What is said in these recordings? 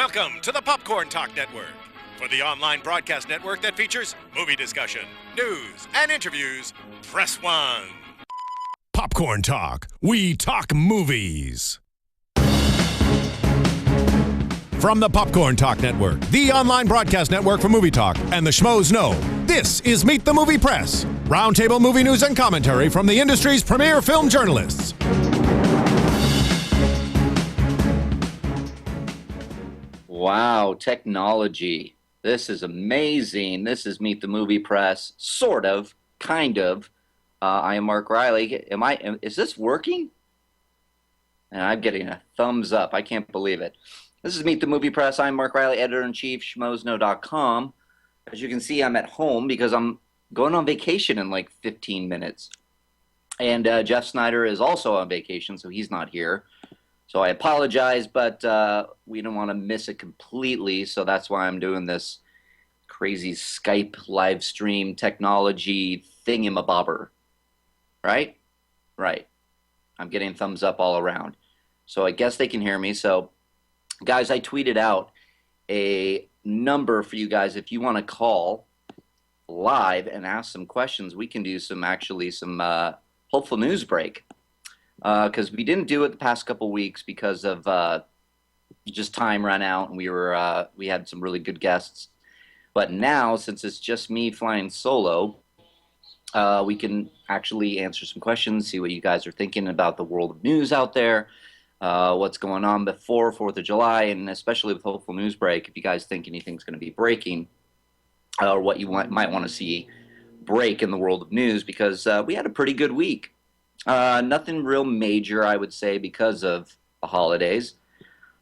Welcome to the Popcorn Talk Network, for the online broadcast network that features movie discussion, news, and interviews. Press 1. Popcorn Talk. We talk movies. From the Popcorn Talk Network, the online broadcast network for movie talk, and the Schmoes Know, this is Meet the Movie Press, roundtable movie news and commentary from the industry's premier film journalists. Wow, technology. This is amazing. This is Meet the Movie Press, sort of, kind of. I am Mark Reilly. Is this working? And I'm getting a thumbs up. I can't believe it. This is Meet the Movie Press. I'm Mark Reilly, editor-in-chief, schmoesknow.com. As you can see, I'm at home because I'm going on vacation in like 15 minutes. And Jeff Sneider is also on vacation, so he's not here. So I apologize, but we don't want to miss it completely, so that's why I'm doing this crazy Skype live stream technology thingamabobber. Right? Right. I'm getting thumbs up all around. So I guess they can hear me. So, guys, I tweeted out a number for you guys. If you want to call live and ask some questions, we can do some hopeful news break. Because we didn't do it the past couple weeks because of just time ran out, and we had some really good guests. But now, since it's just me flying solo, we can actually answer some questions, see what you guys are thinking about the world of news out there, what's going on before 4th of July, and especially with Hopeful News Break, if you guys think anything's going to be breaking, or what you might want to see break in the world of news, because we had a pretty good week. Nothing real major, I would say, because of the holidays.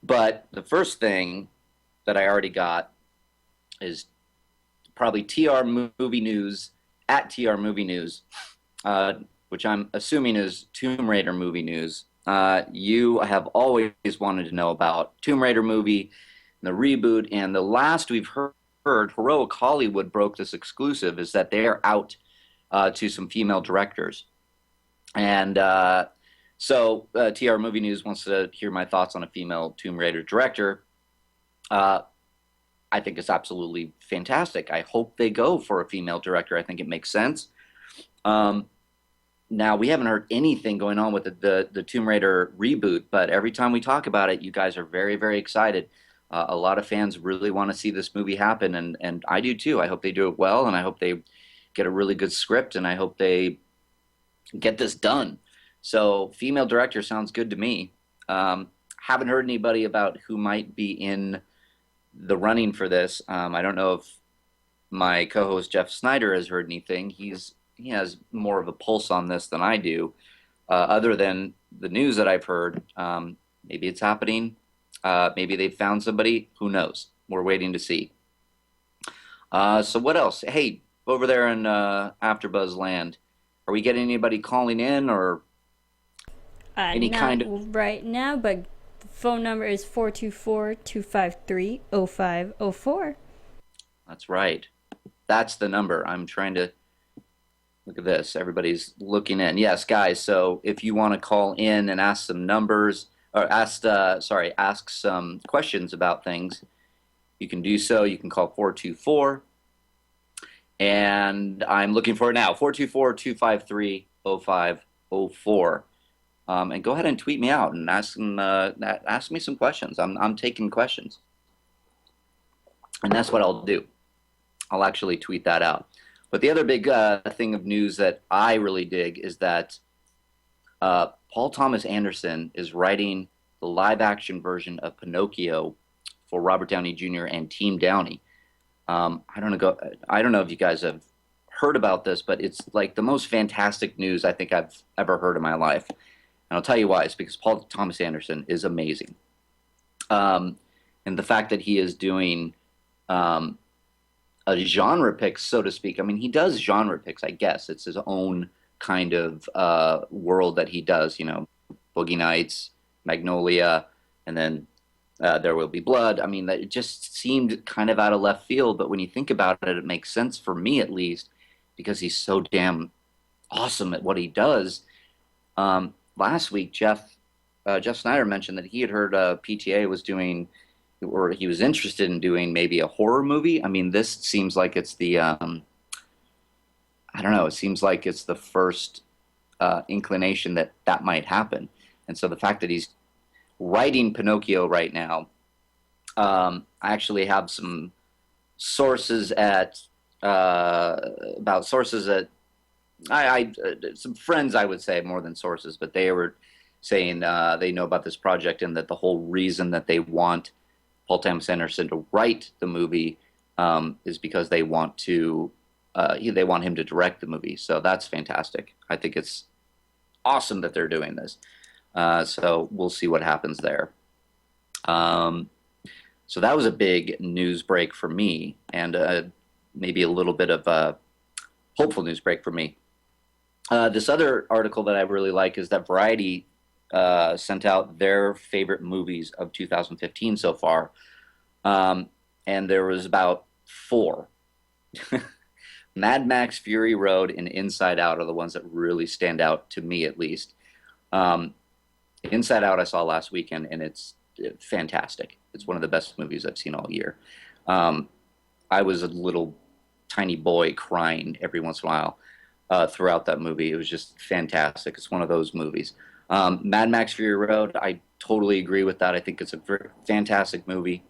But the first thing that I already got is probably TR Movie News, at TR Movie News, which I'm assuming is Tomb Raider movie news. You have always wanted to know about Tomb Raider movie, the reboot, and the last we've heard, Heroic Hollywood broke this exclusive, is that they are out to some female directors. And so TR Movie News wants to hear my thoughts on a female Tomb Raider director. I think it's absolutely fantastic. I hope they go for a female director. I think it makes sense. Now, we haven't heard anything going on with the Tomb Raider reboot, but every time we talk about it, you guys are very, very excited. A lot of fans really want to see this movie happen, and I do too. I hope they do it well, and I hope they get a really good script, and I hope they get this done. So female director sounds good to me. Haven't heard anybody about who might be in the running for this. I don't know if my co-host Jeff Sneider has heard anything. He has more of a pulse on this than I do. Other than the news that I've heard, maybe it's happening. Maybe they've found somebody. Who knows? We're waiting to see. So what else? Hey, over there in AfterBuzz Land, are we getting anybody calling in or any kind of... Right now, but the phone number is 424-253-0504. That's right. That's the number. I'm trying to... Look at this. Everybody's looking in. Yes, guys, so if you want to call in and ask some numbers, or ask some questions about things, you can do so. You can call 424. And I'm looking for it now, 424-253-0504. And go ahead and tweet me out and ask me some questions. I'm taking questions. And that's what I'll do. I'll actually tweet that out. But the other big thing of news that I really dig is that Paul Thomas Anderson is writing the live-action version of Pinocchio for Robert Downey Jr. and Team Downey. I don't know if you guys have heard about this, but it's like the most fantastic news I think I've ever heard in my life. And I'll tell you why. It's because Paul Thomas Anderson is amazing. And the fact that he is doing a genre pick, so to speak. I mean, he does genre picks, I guess. It's his own kind of world that he does, Boogie Nights, Magnolia, and then There Will Be Blood. I mean, it just seemed kind of out of left field, but when you think about it, it makes sense for me at least, because he's so damn awesome at what he does. Last week, Jeff Sneider mentioned that he had heard PTA was or he was interested in doing maybe a horror movie. I mean, this seems like it's the I don't know. It seems like it's the first inclination that that might happen. And so the fact that he's writing Pinocchio right now, I actually have some sources at about sources at some friends, I would say, more than sources, but they were saying they know about this project and that the whole reason that they want Paul Thomas Anderson to write the movie is because they want him to direct the movie. So that's fantastic. I think it's awesome that they're doing this. So we'll see what happens there. So that was a big news break for me, and maybe a little bit of a hopeful news break for me. This other article that I really like is that Variety sent out their favorite movies of 2015 so far, and there was about 4. Mad Max, Fury Road, and Inside Out are the ones that really stand out to me, at least. Inside Out I saw last weekend, and it's fantastic. It's one of the best movies I've seen all year. I was a little tiny boy crying every once in a while throughout that movie. It was just fantastic. It's one of those movies. Mad Max Fury Road, I totally agree with that. I think it's a fantastic movie.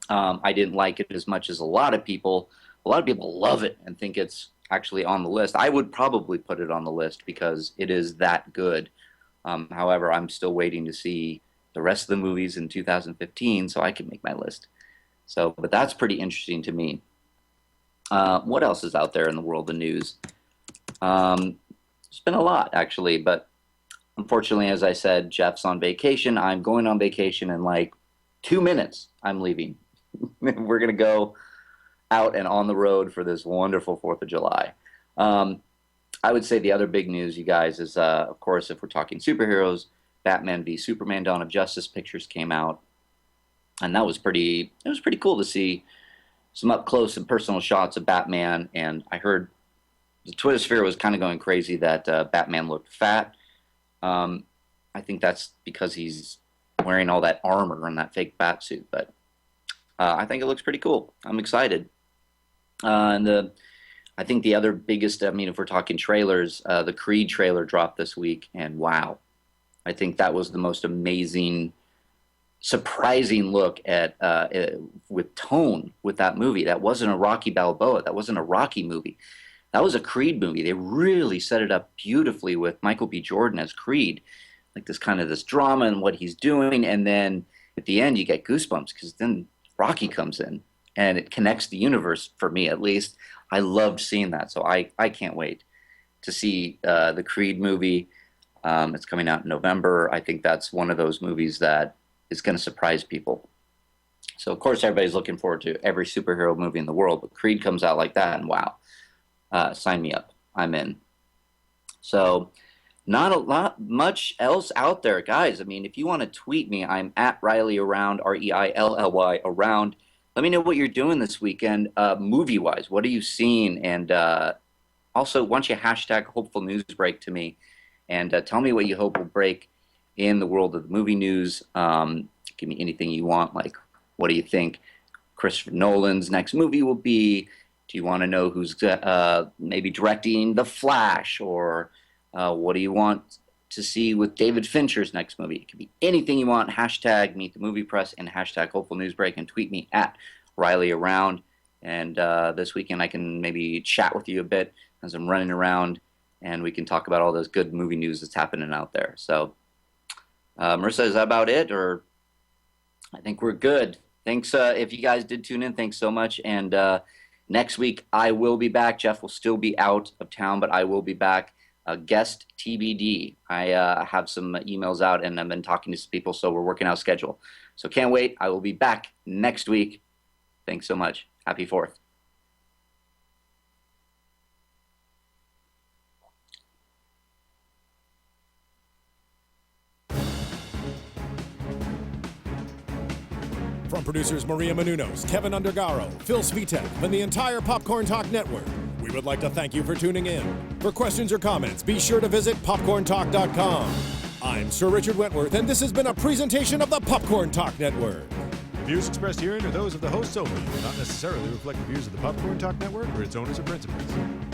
I didn't like it as much as a lot of people. A lot of people love it and think it's actually on the list. I would probably put it on the list because it is that good. However, I'm still waiting to see the rest of the movies in 2015 so I can make my list. So, but that's pretty interesting to me. What else is out there in the world of news? There's been a lot, actually, but unfortunately, as I said, Jeff's on vacation. I'm going on vacation in like 2 minutes. I'm leaving. We're going to go out and on the road for this wonderful 4th of July. I would say the other big news, you guys, is, of course, if we're talking superheroes, Batman v Superman Dawn of Justice pictures came out. And it was pretty cool to see some up close and personal shots of Batman. And I heard the Twitter sphere was kind of going crazy that Batman looked fat. I think that's because he's wearing all that armor and that fake bat suit. But I think it looks pretty cool. I'm excited. I think the other biggest, I mean, if we're talking trailers, the Creed trailer dropped this week. And wow, I think that was the most amazing, surprising look at with tone with that movie. That wasn't a Rocky Balboa. That wasn't a Rocky movie. That was a Creed movie. They really set it up beautifully with Michael B. Jordan as Creed, like this drama and what he's doing. And then at the end, you get goosebumps because then Rocky comes in and it connects the universe, for me at least. I loved seeing that. So I can't wait to see the Creed movie. It's coming out in November. I think that's one of those movies that is going to surprise people. So, of course, everybody's looking forward to every superhero movie in the world, but Creed comes out like that, and wow, sign me up. I'm in. So, not a lot much else out there, guys. I mean, if you want to tweet me, I'm at Reilly Around, Reilly Around. Let me know what you're doing this weekend, movie-wise. What are you seeing? And also, why don't you hashtag Hopeful News Break to me, and tell me what you hope will break in the world of the movie news. Give me anything you want, like what do you think Christopher Nolan's next movie will be? Do you want to know who's maybe directing The Flash? Or what do you want to see with David Fincher's next movie? It could be anything you want. Hashtag Meet the Movie Press and hashtag Hopeful News Break, and tweet me at Reilly Around. And this weekend I can maybe chat with you a bit as I'm running around, and we can talk about all those good movie news that's happening out there. So, Marissa, is that about it? Or I think we're good. Thanks. If you guys did tune in, thanks so much. And next week I will be back. Jeff will still be out of town, but I will be back. Guest TBD. I have some emails out, and I've been talking to some people, so we're working out a schedule. So can't wait. I will be back next week. Thanks so much. Happy 4th. From producers Maria Menounos, Kevin Undergaro, Phil Svitek, and the entire Popcorn Talk Network, we would like to thank you for tuning in. For questions or comments, be sure to visit popcorntalk.com. I'm Sir Richard Wentworth, and this has been a presentation of the Popcorn Talk Network. The views expressed herein are those of the hosts only and do not necessarily reflect the views of the Popcorn Talk Network or its owners or principals.